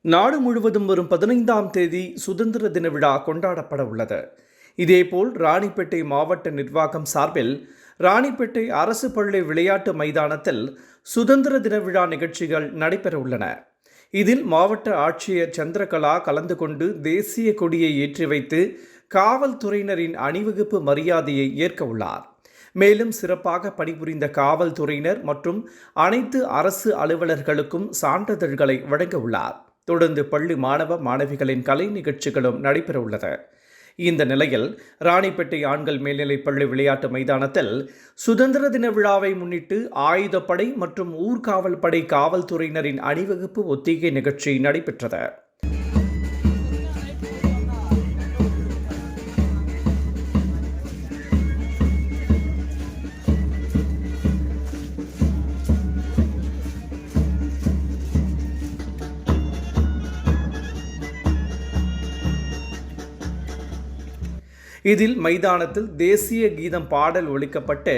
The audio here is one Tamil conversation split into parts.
நாடு முழுவதும் வரும் 15ஆம் தேதி சுதந்திர தின விழா கொண்டாடப்பட உள்ளது. இதேபோல் ராணிப்பேட்டை மாவட்ட நிர்வாகம் சார்பில் ராணிப்பேட்டை அரசு பள்ளி விளையாட்டு மைதானத்தில் சுதந்திர தின விழா நிகழ்ச்சிகள் நடைபெற உள்ளன. இதில் மாவட்ட ஆட்சியர் சந்திரகலா கலந்து கொண்டு தேசிய கொடியை ஏற்றி வைத்து காவல்துறையினரின் அணிவகுப்பு மரியாதையை ஏற்க உள்ளார். மேலும் சிறப்பாக பணிபுரிந்த காவல்துறையினர் மற்றும் அனைத்து அரசு அலுவலர்களுக்கும் சான்றிதழ்களை வழங்க உள்ளார். தொடர்ந்து பள்ளி மாணவ மாணவிகளின் கலை நிகழ்ச்சிகளும் நடைபெற உள்ளது. இந்த நிலையில் ராணிப்பேட்டை ஆண்கள் மேல்நிலைப் பள்ளி விளையாட்டு மைதானத்தில் சுதந்திர தின விழாவை முன்னிட்டு ஆயுதப்படை மற்றும் ஊர்காவல் படை காவல்துறையினரின் அணிவகுப்பு ஒத்திகை நிகழ்ச்சி நடைபெற்றது. இதில் மைதானத்தில் தேசிய கீதம் பாடல் ஒலிக்கப்பட்டு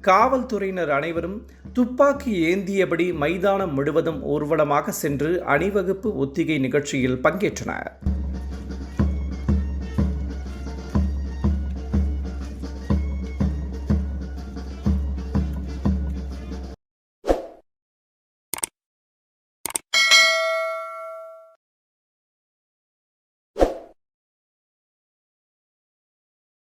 காவல்துறையினர் அனைவரும் துப்பாக்கி ஏந்தியபடி மைதானம் முழுவதும் ஊர்வலமாக சென்று அணிவகுப்பு ஒத்திகை நிகழ்ச்சியில் பங்கேற்றனர்.